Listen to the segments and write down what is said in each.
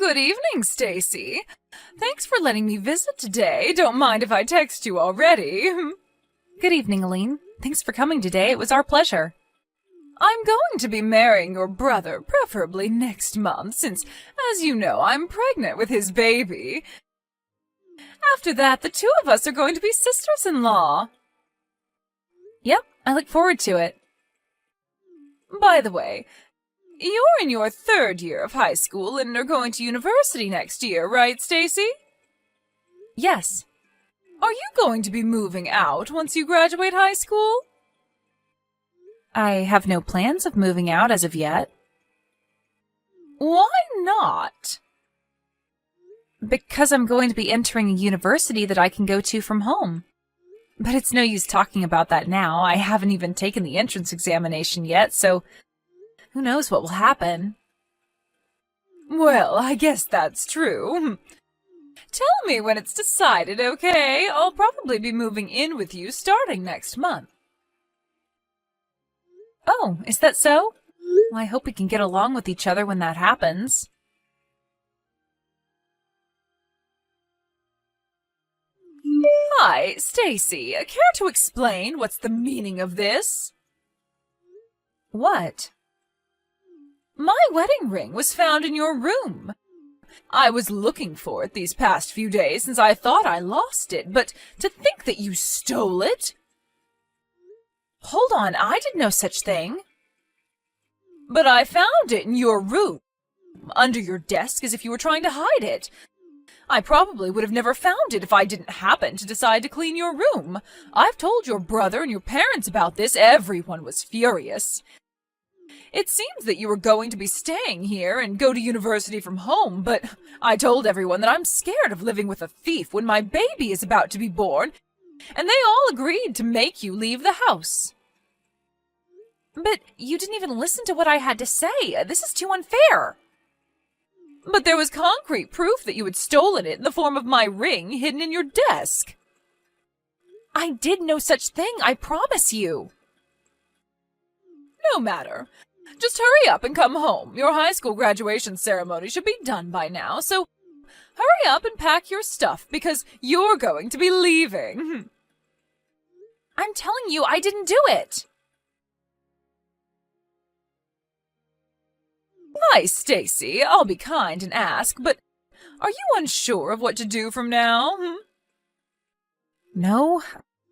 Good evening, Stacy. Thanks for letting me visit today. Don't mind if I text you already. Good evening, Aline. Thanks for coming today. It was our pleasure. I'm going to be marrying your brother, preferably next month, since, as you know, I'm pregnant with his baby. After that, the two of us are going to be sisters-in-law. Yep, I look forward to it. By the way, you're in your third year of high school and are going to university next year, right, Stacy? Yes. Are you going to be moving out once you graduate high school? I have no plans of moving out as of yet. Why not? Because I'm going to be entering a university that I can go to from home. But it's no use talking about that now. I haven't even taken the entrance examination yet, so who knows what will happen. Well, I guess that's true. Tell me when it's decided, okay? I'll probably be moving in with you starting next month. Oh, is that so? Well, I hope we can get along with each other when that happens. Hi, Stacy. Care to explain what's the meaning of this? What? My wedding ring was found in your room. I was looking for it these past few days since I thought I lost it, but to think that you stole it? Hold on, I did no such thing. But I found it in your room, under your desk as if you were trying to hide it. I probably would have never found it if I didn't happen to decide to clean your room. I've told your brother and your parents about this. Everyone was furious. It seems that you were going to be staying here and go to university from home, but I told everyone that I'm scared of living with a thief when my baby is about to be born, and they all agreed to make you leave the house. But you didn't even listen to what I had to say. This is too unfair. But there was concrete proof that you had stolen it in the form of my ring hidden in your desk. I did no such thing, I promise you. No matter. Just hurry up and come home. Your high school graduation ceremony should be done by now, so hurry up and pack your stuff because you're going to be leaving. I'm telling you, I didn't do it. Hi, Stacy. I'll be kind and ask, but are you unsure of what to do from now? No.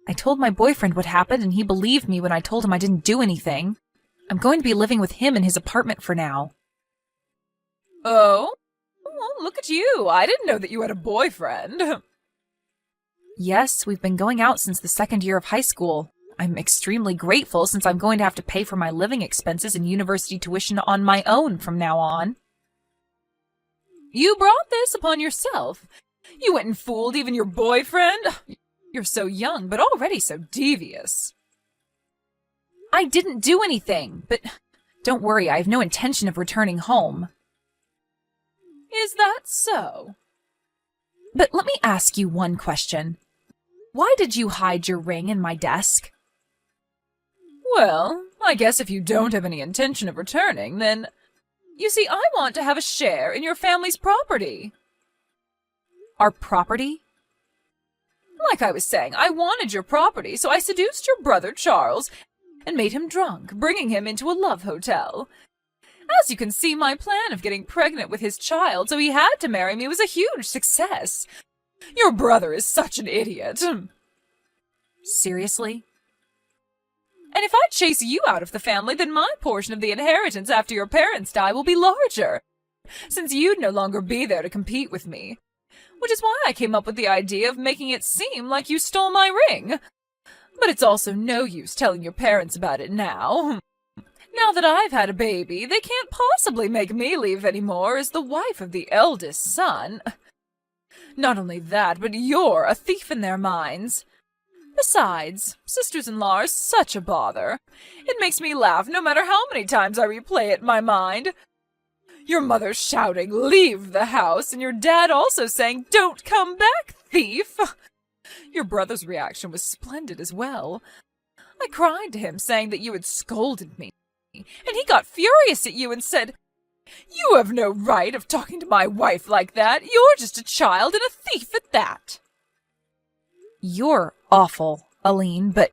I told my boyfriend what happened, and he believed me when I told him I didn't do anything. I'm going to be living with him in his apartment for now. Oh? Well, look at you. I didn't know that you had a boyfriend. Yes, we've been going out since the second year of high school. I'm extremely grateful since I'm going to have to pay for my living expenses and university tuition on my own from now on. You brought this upon yourself. You went and fooled even your boyfriend. You're so young, but already so devious. I didn't do anything, but don't worry, I have no intention of returning home. Is that so? But let me ask you one question. Why did you hide your ring in my desk? Well, I guess if you don't have any intention of returning, then... You see, I want to have a share in your family's property. Our property? Like I was saying, I wanted your property, so I seduced your brother, Charles, and made him drunk, bringing him into a love hotel. As you can see, my plan of getting pregnant with his child so he had to marry me was a huge success. Your brother is such an idiot. Seriously? And if I chase you out of the family, then my portion of the inheritance after your parents die will be larger, since you'd no longer be there to compete with me. Which is why I came up with the idea of making it seem like you stole my ring. But it's also no use telling your parents about it now. Now that I've had a baby, they can't possibly make me leave anymore as the wife of the eldest son. Not only that, but you're a thief in their minds. Besides, sisters-in-law are such a bother. It makes me laugh no matter how many times I replay it in my mind. Your mother shouting, "Leave the house," and your dad also saying, "Don't come back, thief." Your brother's reaction was splendid as well. I cried to him saying that you had scolded me, and he got furious at you and said, You have no right of talking to my wife like that. You're just a child and a thief at that. You're awful, Aline, but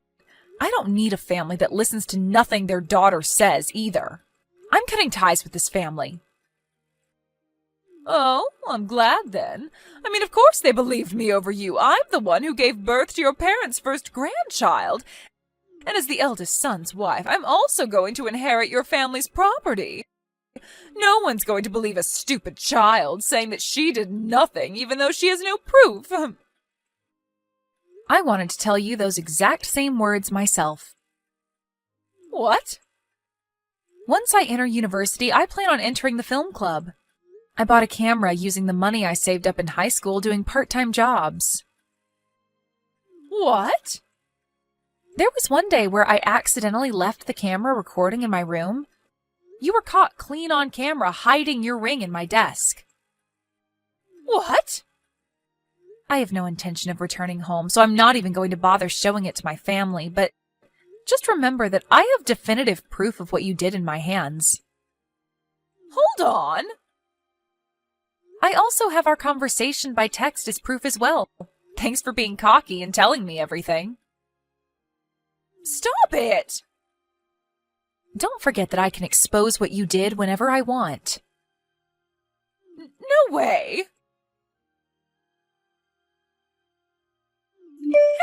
I don't need a family that listens to nothing their daughter says either. I'm cutting ties with this family. Oh, I'm glad then. I mean, of course they believed me over you. I'm the one who gave birth to your parents' first grandchild. And as the eldest son's wife, I'm also going to inherit your family's property. No one's going to believe a stupid child saying that she did nothing, even though she has no proof. I wanted to tell you those exact same words myself. What? Once I enter university, I plan on entering the film club. I bought a camera using the money I saved up in high school doing part-time jobs. What? There was one day where I accidentally left the camera recording in my room. You were caught clean on camera hiding your ring in my desk. What? I have no intention of returning home, so I'm not even going to bother showing it to my family, but just remember that I have definitive proof of what you did in my hands. Hold on. I also have our conversation by text as proof as well. Thanks for being cocky and telling me everything. Stop it! Don't forget that I can expose what you did whenever I want. No way!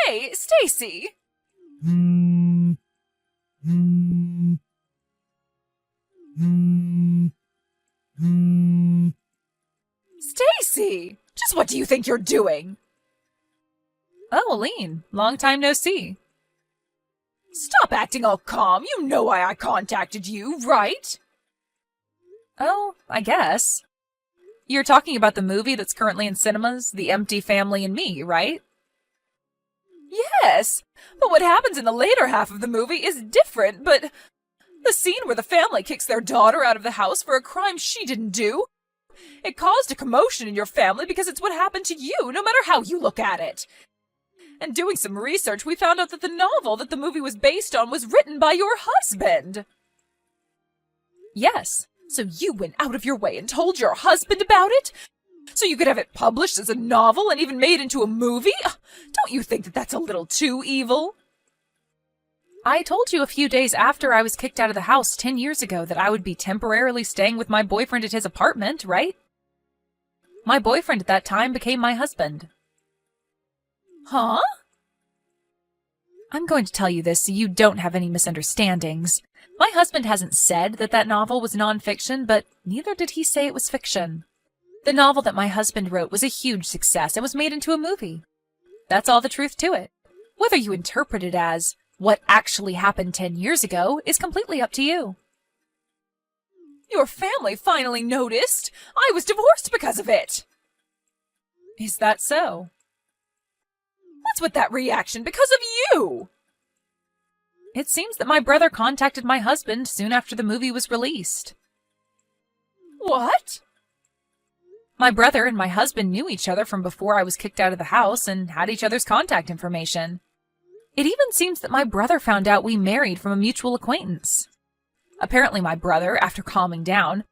Hey, Stacy! Stacy! Just what do you think you're doing? Oh, Aline, long time no see. Stop acting all calm. You know why I contacted you, right? Oh, I guess. You're talking about the movie that's currently in cinemas, The Empty Family and Me, right? Yes, but what happens in the later half of the movie is different, but the scene where the family kicks their daughter out of the house for a crime she didn't do, it caused a commotion in your family because it's what happened to you, no matter how you look at it. And doing some research, we found out that the novel that the movie was based on was written by your husband. Yes. So you went out of your way and told your husband about it? So you could have it published as a novel and even made into a movie? Don't you think that that's a little too evil? I told you a few days after I was kicked out of the house 10 years ago that I would be temporarily staying with my boyfriend at his apartment, right? My boyfriend at that time became my husband. Huh? I'm going to tell you this so you don't have any misunderstandings. My husband hasn't said that that novel was nonfiction, but neither did he say it was fiction. The novel that my husband wrote was a huge success and was made into a movie. That's all the truth to it. Whether you interpret it as what actually happened 10 years ago is completely up to you. Your family finally noticed. I was divorced because of it. Is that so? What's with that reaction? Because of you! It seems that my brother contacted my husband soon after the movie was released. What? My brother and my husband knew each other from before I was kicked out of the house and had each other's contact information. It even seems that my brother found out we married from a mutual acquaintance. Apparently my brother, after calming down,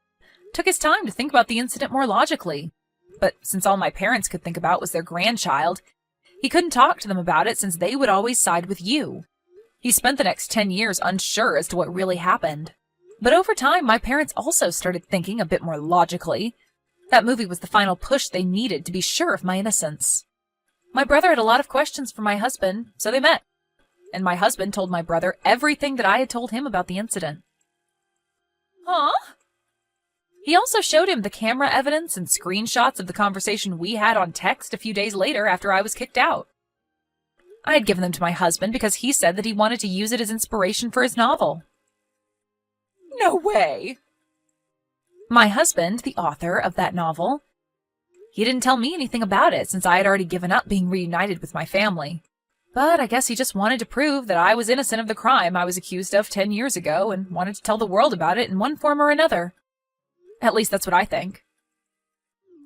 took his time to think about the incident more logically. But since all my parents could think about was their grandchild, he couldn't talk to them about it since they would always side with you. He spent the next 10 years unsure as to what really happened. But over time, my parents also started thinking a bit more logically. That movie was the final push they needed to be sure of my innocence. My brother had a lot of questions for my husband, so they met. And my husband told my brother everything that I had told him about the incident. Huh? He also showed him the camera evidence and screenshots of the conversation we had on text a few days later after I was kicked out. I had given them to my husband because he said that he wanted to use it as inspiration for his novel. No way! My husband, the author of that novel, he didn't tell me anything about it since I had already given up being reunited with my family. But I guess he just wanted to prove that I was innocent of the crime I was accused of 10 years ago and wanted to tell the world about it in one form or another. At least that's what I think.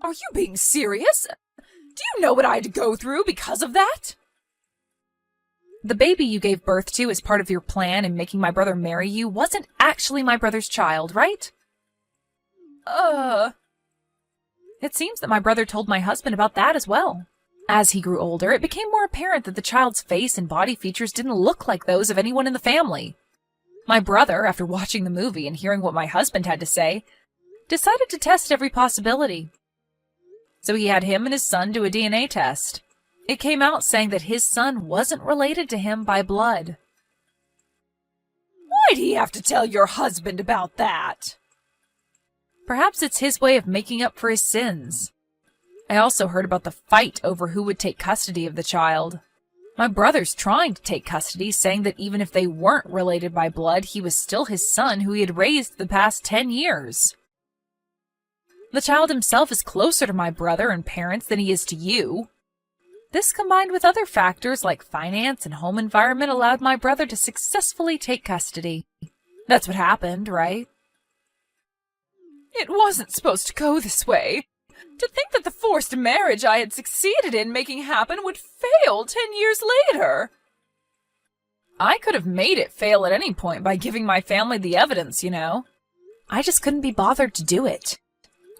Are you being serious? Do you know what I had to go through because of that? The baby you gave birth to as part of your plan in making my brother marry you wasn't actually my brother's child, right? It seems that my brother told my husband about that as well. As he grew older, it became more apparent that the child's face and body features didn't look like those of anyone in the family. My brother, after watching the movie and hearing what my husband had to say, decided to test every possibility. So he had him and his son do a DNA test. It came out saying that his son wasn't related to him by blood. Why'd he have to tell your husband about that? Perhaps it's his way of making up for his sins. I also heard about the fight over who would take custody of the child. My brother's trying to take custody, saying that even if they weren't related by blood, he was still his son who he had raised the past 10 years. The child himself is closer to my brother and parents than he is to you. This, combined with other factors like finance and home environment, allowed my brother to successfully take custody. That's what happened, right? It wasn't supposed to go this way. To think that the forced marriage I had succeeded in making happen would fail 10 years later. I could have made it fail at any point by giving my family the evidence, you know. I just couldn't be bothered to do it.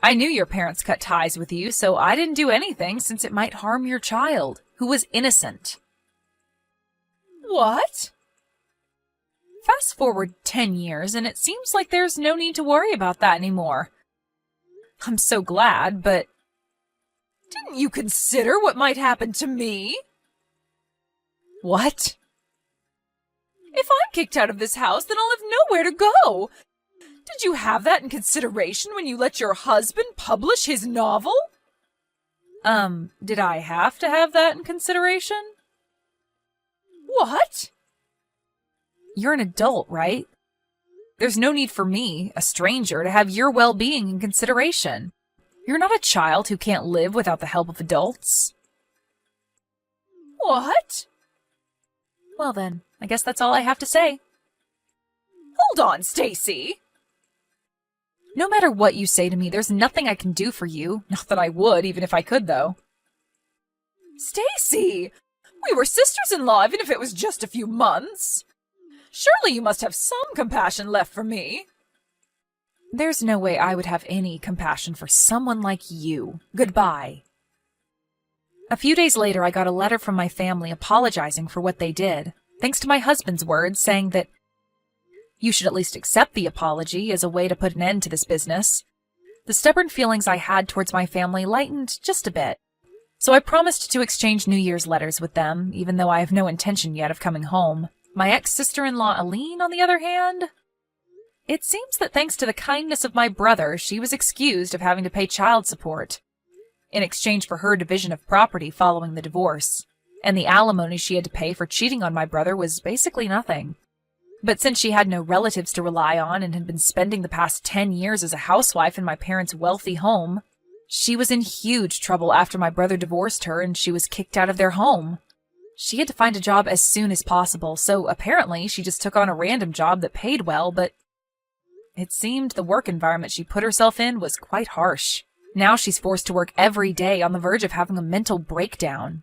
I knew your parents cut ties with you, so I didn't do anything since it might harm your child, who was innocent. What? Fast forward 10 years, and it seems like there's no need to worry about that anymore. I'm so glad, but... Didn't you consider what might happen to me? What? If I'm kicked out of this house, then I'll have nowhere to go. Did you have that in consideration when you let your husband publish his novel? Did I have to have that in consideration? What? You're an adult, right? There's no need for me, a stranger, to have your well-being in consideration. You're not a child who can't live without the help of adults. What? Well then, I guess that's all I have to say. Hold on, Stacy. No matter what you say to me, there's nothing I can do for you. Not that I would, even if I could, though. Stacy! We were sisters-in-law, even if it was just a few months. Surely you must have some compassion left for me. There's no way I would have any compassion for someone like you. Goodbye. A few days later, I got a letter from my family apologizing for what they did, thanks to my husband's words saying that you should at least accept the apology as a way to put an end to this business. The stubborn feelings I had towards my family lightened just a bit, so I promised to exchange New Year's letters with them, even though I have no intention yet of coming home. My ex-sister-in-law Aline, on the other hand, it seems that thanks to the kindness of my brother, she was excused of having to pay child support in exchange for her division of property following the divorce, and the alimony she had to pay for cheating on my brother was basically nothing. But since she had no relatives to rely on and had been spending the past 10 years as a housewife in my parents' wealthy home, she was in huge trouble after my brother divorced her and she was kicked out of their home. She had to find a job as soon as possible, so apparently she just took on a random job that paid well, but it seemed the work environment she put herself in was quite harsh. Now she's forced to work every day on the verge of having a mental breakdown.